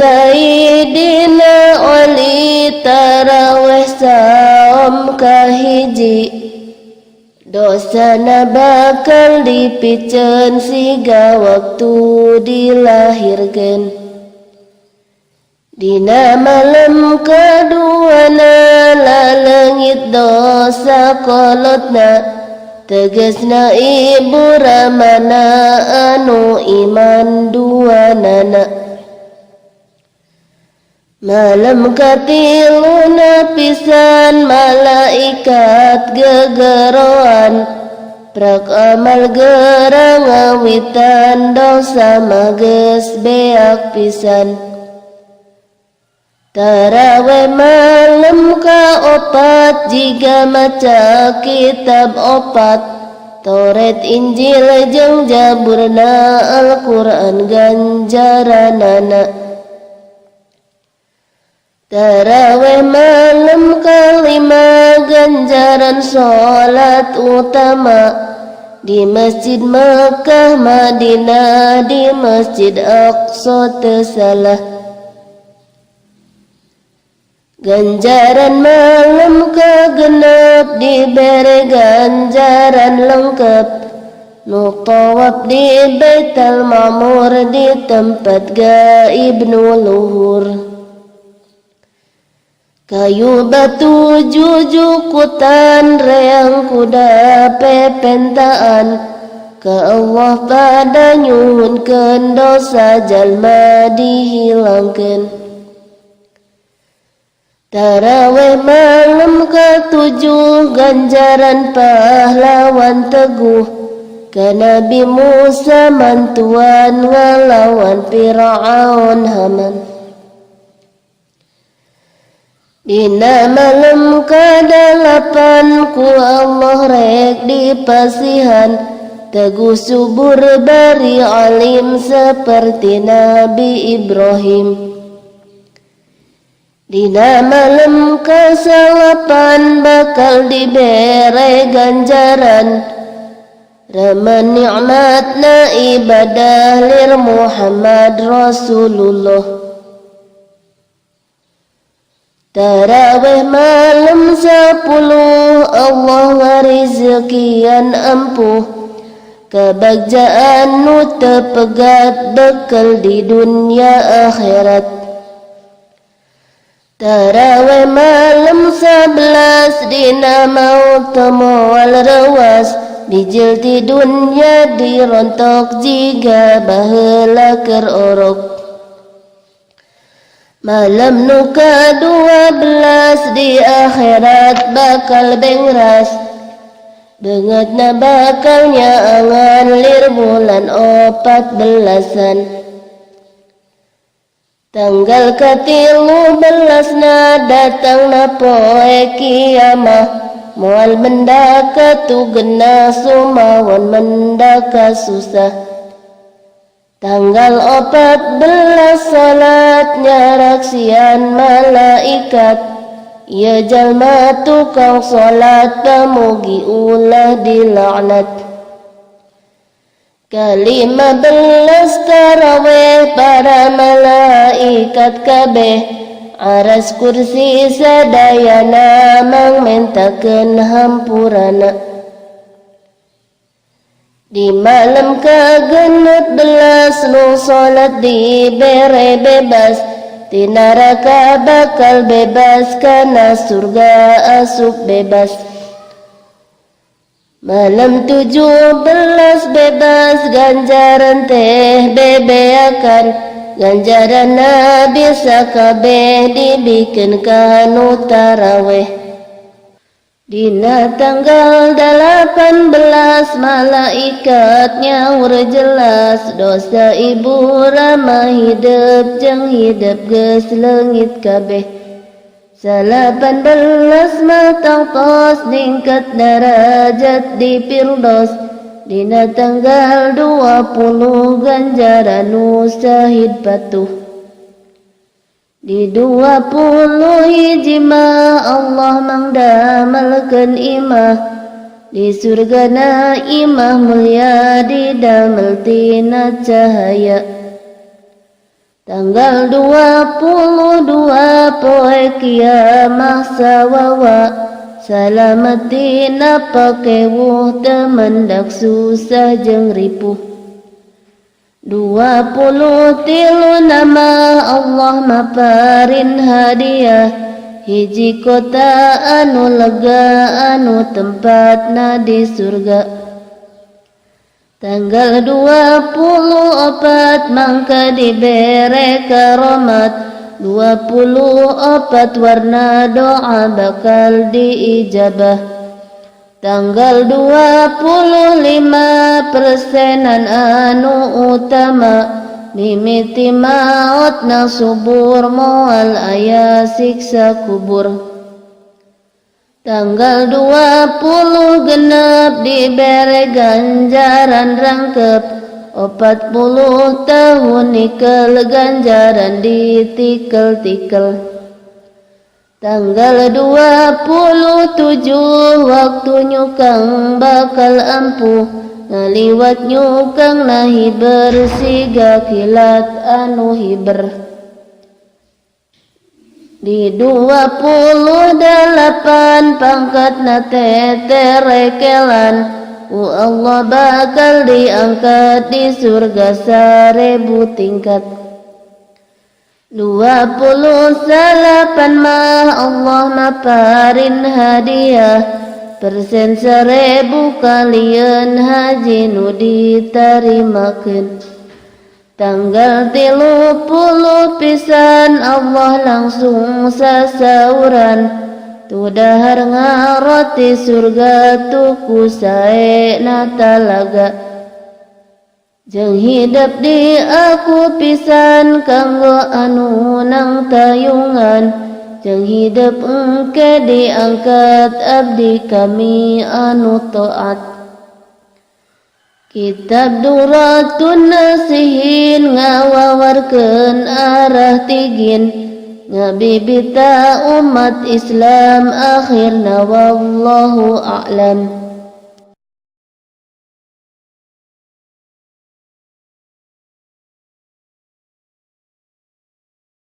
Sayyidina Ali tarawih saum kahiji, dosana bakal dipicen siga waktu dilahirkan. Dina malam kaduana lalengit dosa kolotna, tegasna ibu ramana anu iman duanana. Malam katiluna pisan malaikat gegeroan, prak amal gerang awitan dosa mages beak pisan. Tarawih malam kaopat jika maca kitab opat, Taurat Injil jeung Jaburna Al-Quran ganjaranana. Tarawih malam kalima ganjaran sholat utama di Masjid Makkah Madinah, di Masjid Aqsa tersalah. Ganjaran malam kagenep diberi ganjaran lengkap, nu tawaf di Baitul Ma'mur di tempat gaib nu luhur. Kayu batu jujukutan reang kuda pepentaan, ka Allah pada nyuhunkeun dosa jalma dihilangkeun. Tarawih malam ketujuh ganjaran pahlawan teguh, ka Nabi Musa mantuan ngalawan Fir'aun Haman. Dina malam kadalapan ku Allah rek dipasihan, teguh subur bari alim seperti Nabi Ibrahim. Dina malam kasalapan bakal diberi ganjaran, raman ni'matna ibadah lir Muhammad Rasulullah. Tarawih malam 10 Allah ngarizekian ampuh, kebagjaan nu tepegat bekal di dunia akhirat. Tarawih malam 11 dina maut moal rewas, bijil ti dunya dirontok jiga baheula keur orok. Malam nu ka-12 di akhirat bakal bengras, beungeutna bakal nyaangan lir bulan 14-an. Tanggal ka-13 datang na poe kiamah, moal mendaka tugena sumawon mendaka susah. Tanggal 14 salat nyaraksian malaikat, ieu jalma tukang salat pamugi ulah dilaknat. Ka-15 tarawih para malaikat kabeh, aras kursi sadayana mangmentakeun hampurana. Di malam ka-16 nu salat dibere bebas, ti neraka bakal bebas kana surga asup bebas. Malam 17 bebas ganjaran teh bebeakan, ganjaran Nabi sakabeh dibikeun kanu tarawih. Dina tanggal 18 malaikat nyaur jelas, dosa ibu rama hidup jeung hidup geus leungit kabeh. 18 matang tos ningkat derajat di Firdaus, dina tanggal 20 ganjaran nu syahid patuh. Di 20 hiji mah Allah mangdamelkeun imah, di surgana imah mulia didamel tina cahaya. Tanggal 22 poe kiamah sawawa, salamatina pakewuh temendak susah jeung ripuh. 23 nama Allah maparin hadiah, hiji kota anu lega anu tempatna di surga. Tanggal 24 mangka dibere karomat, 24 warna doa bakal diijabah. Tanggal 25% anu utama, mimiti mautna subur moal aya siksa kubur. Tanggal 20 genep dibere ganjaran rangkep, 40 tahun nikel ganjaran ditikel-tikel. Tanggal 27 waktu nyukang bakal ampuh, ngaliwat nyukang nahi bersiga kilat anu hiber. Di 28 pangkatna teterekelan, Allah bakal diangkat di surga 1000 tingkat. 28 mah Allah maparin hadiah, persen 1000 kalian haji nu ditarimakeun. Tanggal 30 pisan Allah langsung sasauran, tu dahar ngaroti surga tuku saena talaga. Jeung hidep di aku pisan kanggo anu nang tayungan, jeung hidep engke diangkat abdi kami anu taat. Kitab Duratun Nasihin ngawawarkeun arah tigin, ngabibita umat Islam akhirna wallahu a'lam.